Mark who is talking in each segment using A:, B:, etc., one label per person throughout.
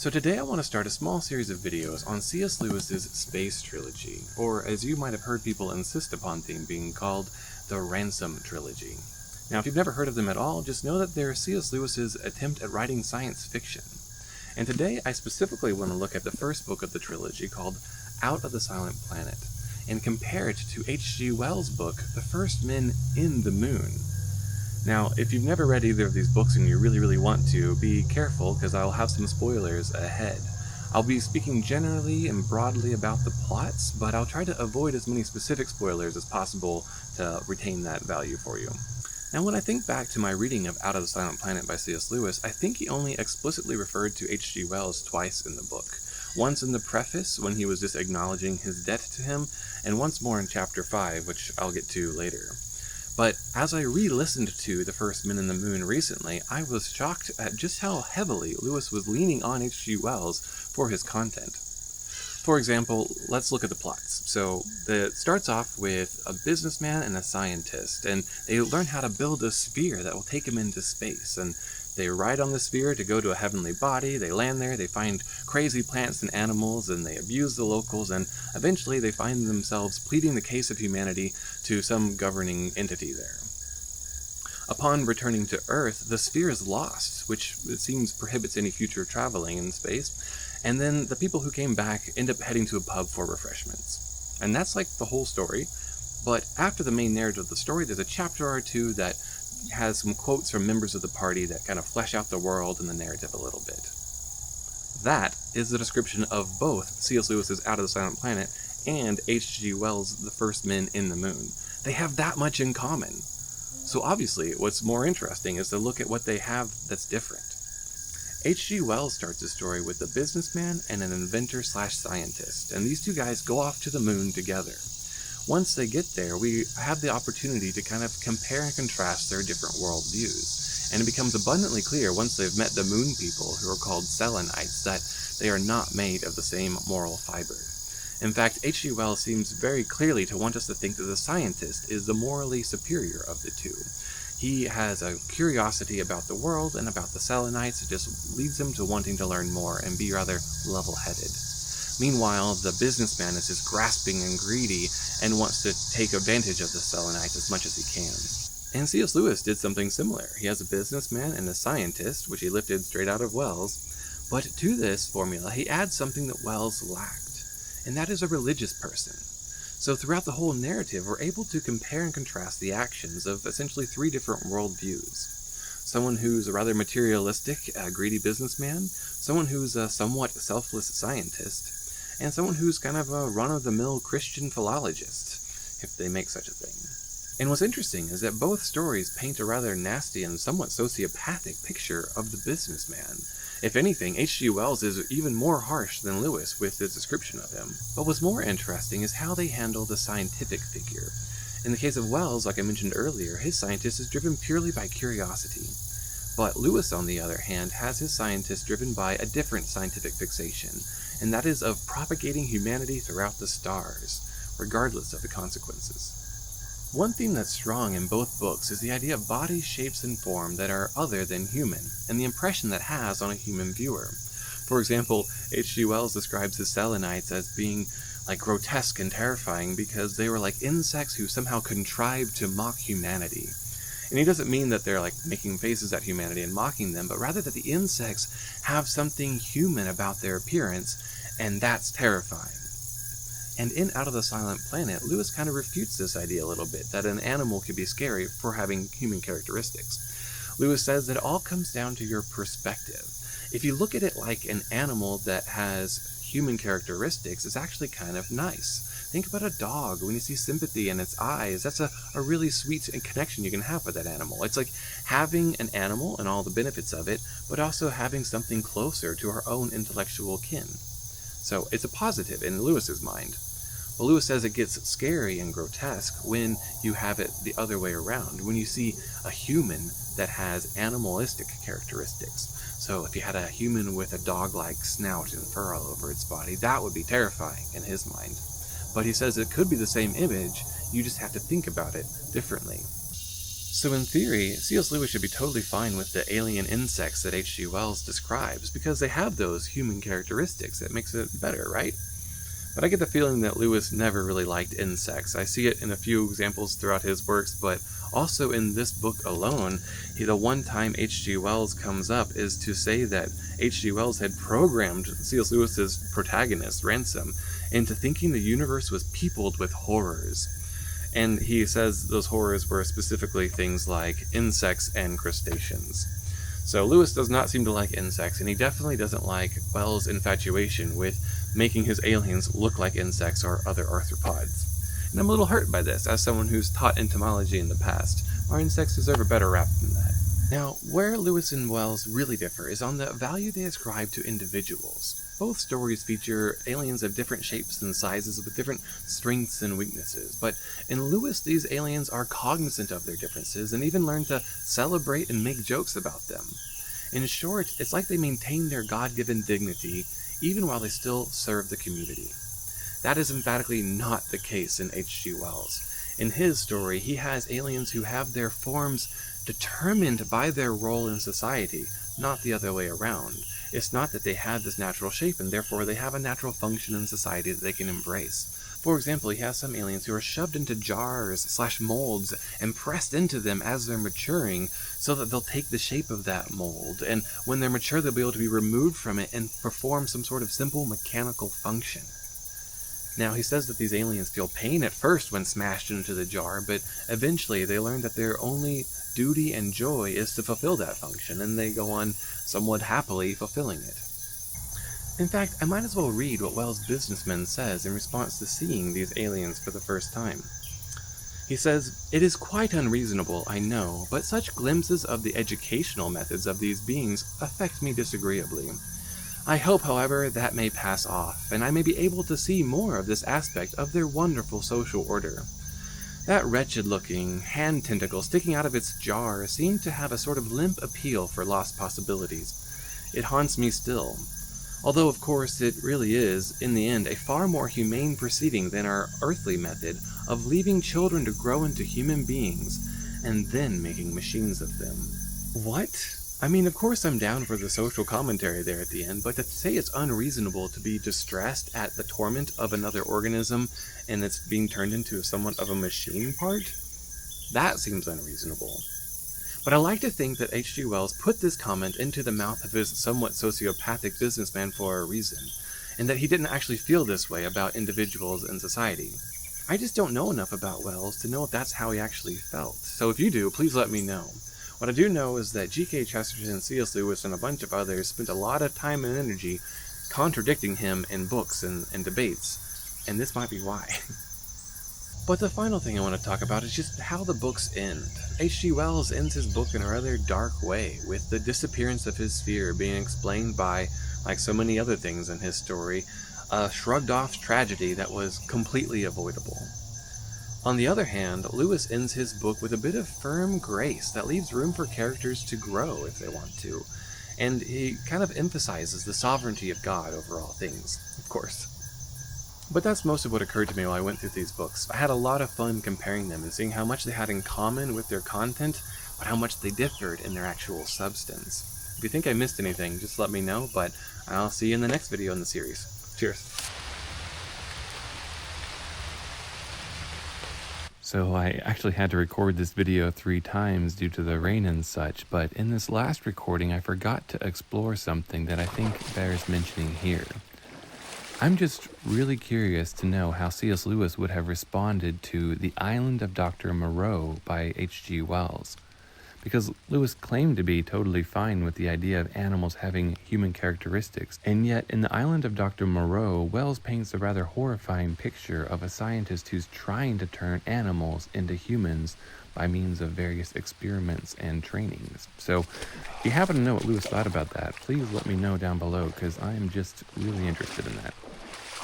A: So today I want to start a small series of videos on C.S. Lewis's Space Trilogy, or as you might have heard people insist upon them being called, the Ransom Trilogy. Now if you've never heard of them at all, just know that they're C.S. Lewis's attempt at writing science fiction. And today I specifically want to look at the first book of the trilogy called Out of the Silent Planet, and compare it to H.G. Wells' book, The First Men in the Moon. Now, if you've never read either of these books and you really want to, be careful because I'll have some spoilers ahead. I'll be speaking generally and broadly about the plots, but I'll try to avoid as many specific spoilers as possible to retain that value for you. Now, when I think back to my reading of Out of the Silent Planet by C.S. Lewis, I think he only explicitly referred to H.G. Wells twice in the book. Once in the preface, when he was just acknowledging his debt to him, and once more in Chapter 5, which I'll get to later. But as I re-listened to The First Men in the Moon recently, I was shocked at just how heavily Lewis was leaning on H.G. Wells for his content. For example, let's look at the plots. So it starts off with a businessman and a scientist, and they learn how to build a sphere that will take them into space, and they ride on the sphere to go to a heavenly body, they land there, they find crazy plants and animals, and they abuse the locals, and eventually they find themselves pleading the case of humanity to some governing entity there. Upon returning to Earth, the sphere is lost, which it seems prohibits any future traveling in space, and then the people who came back end up heading to a pub for refreshments. And that's like the whole story, but after the main narrative of the story, there's a chapter or two that has some quotes from members of the party that kind of flesh out the world and the narrative a little bit. That is the description of both C.S. Lewis's Out of the Silent Planet and H.G. Wells' The First Men in the Moon. They have that much in common. So obviously, what's more interesting is to look at what they have that's different. H.G. Wells starts his story with a businessman and an inventor/scientist, and these two guys go off to the moon together. Once they get there, we have the opportunity to kind of compare and contrast their different worldviews. And it becomes abundantly clear once they've met the moon people, who are called Selenites, that they are not made of the same moral fiber. In fact, H.G. Wells seems very clearly to want us to think that the scientist is the morally superior of the two. He has a curiosity about the world and about the Selenites. It just leads him to wanting to learn more and be rather level-headed. Meanwhile, the businessman is just grasping and greedy and wants to take advantage of the Selenites as much as he can. And C.S. Lewis did something similar. He has a businessman and a scientist, which he lifted straight out of Wells, but to this formula he adds something that Wells lacked, and that is a religious person. So throughout the whole narrative, we're able to compare and contrast the actions of essentially three different worldviews. Someone who's a rather materialistic, greedy businessman, someone who's a somewhat selfless scientist, and someone who's kind of a run-of-the-mill Christian philologist, if they make such a thing. And what's interesting is that both stories paint a rather nasty and somewhat sociopathic picture of the businessman. If anything, H.G. Wells is even more harsh than Lewis with his description of him. But what's more interesting is how they handle the scientific figure. In the case of Wells, like I mentioned earlier, his scientist is driven purely by curiosity. But Lewis, on the other hand, has his scientist driven by a different scientific fixation, and that is of propagating humanity throughout the stars, regardless of the consequences. One theme that's strong in both books is the idea of bodies, shapes, and form that are other than human, and the impression that has on a human viewer. For example, H.G. Wells describes the Selenites as being like grotesque and terrifying because they were like insects who somehow contrived to mock humanity. And he doesn't mean that they're like making faces at humanity and mocking them, but rather that the insects have something human about their appearance, and that's terrifying. And in Out of the Silent Planet, Lewis kind of refutes this idea a little bit, that an animal could be scary for having human characteristics. Lewis says that it all comes down to your perspective. If you look at it like an animal that has human characteristics, it's actually kind of nice. Think about a dog. When you see sympathy in its eyes, that's a really sweet connection you can have with that animal. It's like having an animal and all the benefits of it, but also having something closer to our own intellectual kin. So it's a positive in Lewis's mind. But Lewis says it gets scary and grotesque when you have it the other way around, when you see a human that has animalistic characteristics. So if you had a human with a dog-like snout and fur all over its body, that would be terrifying in his mind. But he says it could be the same image, you just have to think about it differently. So in theory, C.S. Lewis should be totally fine with the alien insects that H.G. Wells describes, because they have those human characteristics that makes it better, right? But I get the feeling that Lewis never really liked insects. I see it in a few examples throughout his works, but also in this book alone, the one time H.G. Wells comes up is to say that H.G. Wells had programmed C.S. Lewis's protagonist, Ransom, into thinking the universe was peopled with horrors. And he says those horrors were specifically things like insects and crustaceans. So Lewis does not seem to like insects, and he definitely doesn't like Wells' infatuation with making his aliens look like insects or other arthropods. And I'm a little hurt by this, as someone who's taught entomology in the past. Our insects deserve a better rap than that. Now, where Lewis and Wells really differ is on the value they ascribe to individuals. Both stories feature aliens of different shapes and sizes with different strengths and weaknesses, but in Lewis, these aliens are cognizant of their differences and even learn to celebrate and make jokes about them. In short, it's like they maintain their God-given dignity even while they still serve the community. That is emphatically not the case in H.G. Wells. In his story, he has aliens who have their forms determined by their role in society, not the other way around. It's not that they have this natural shape and therefore they have a natural function in society that they can embrace. For example, he has some aliens who are shoved into jars/molds and pressed into them as they're maturing so that they'll take the shape of that mold, and when they're mature they'll be able to be removed from it and perform some sort of simple mechanical function. Now, he says that these aliens feel pain at first when smashed into the jar, but eventually they learn that their only duty and joy is to fulfill that function, and they go on somewhat happily fulfilling it. In fact, I might as well read what Wells' businessman says in response to seeing these aliens for the first time. He says, "It is quite unreasonable, I know, but such glimpses of the educational methods of these beings affect me disagreeably. I hope, however, that may pass off, and I may be able to see more of this aspect of their wonderful social order. That wretched-looking hand tentacle sticking out of its jar seemed to have a sort of limp appeal for lost possibilities. It haunts me still. Although, of course, it really is, in the end, a far more humane proceeding than our earthly method of leaving children to grow into human beings and then making machines of them." What? I mean, of course I'm down for the social commentary there at the end, but to say it's unreasonable to be distressed at the torment of another organism and it's being turned into somewhat of a machine part? That seems unreasonable. But I like to think that H.G. Wells put this comment into the mouth of his somewhat sociopathic businessman for a reason, and that he didn't actually feel this way about individuals in society. I just don't know enough about Wells to know if that's how he actually felt. So if you do, please let me know. What I do know is that G.K. Chesterton, C.S. Lewis, and a bunch of others spent a lot of time and energy contradicting him in books and debates, and this might be why. But the final thing I want to talk about is just how the books end. H.G. Wells ends his book in a rather dark way, with the disappearance of his sphere being explained by, like so many other things in his story, a shrugged-off tragedy that was completely avoidable. On the other hand, Lewis ends his book with a bit of firm grace that leaves room for characters to grow if they want to, and he kind of emphasizes the sovereignty of God over all things, of course. But that's most of what occurred to me while I went through these books. I had a lot of fun comparing them and seeing how much they had in common with their content, but how much they differed in their actual substance. If you think I missed anything, just let me know, but I'll see you in the next video in the series. Cheers. So I actually had to record this video 3 times due to the rain and such, but in this last recording I forgot to explore something that I think bears mentioning here. I'm just really curious to know how C.S. Lewis would have responded to The Island of Dr. Moreau by H.G. Wells. Because Lewis claimed to be totally fine with the idea of animals having human characteristics, and yet in The Island of Dr. Moreau, Wells paints a rather horrifying picture of a scientist who's trying to turn animals into humans by means of various experiments and trainings. So if you happen to know what Lewis thought about that, please let me know down below, because I am just really interested in that.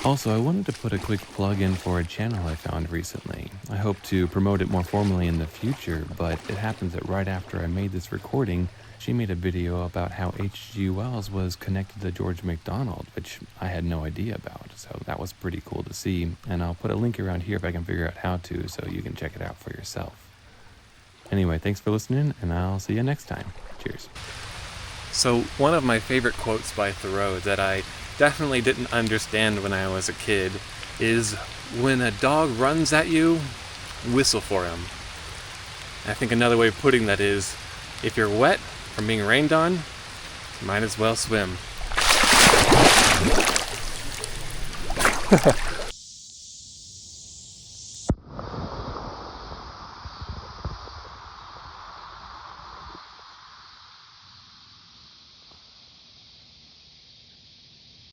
A: Also, I wanted to put a quick plug in for a channel I found recently. I hope to promote it more formally in the future, but it happens that right after I made this recording, she made a video about how H.G. Wells was connected to George MacDonald, which I had no idea about, so that was pretty cool to see, and I'll put a link around here if I can figure out how to, so you can check it out for yourself. Anyway, thanks for listening, and I'll see you next time. Cheers. So, one of my favorite quotes by Thoreau that I definitely didn't understand when I was a kid is, "When a dog runs at you, whistle for him." I think another way of putting that is, if you're wet from being rained on, might as well swim.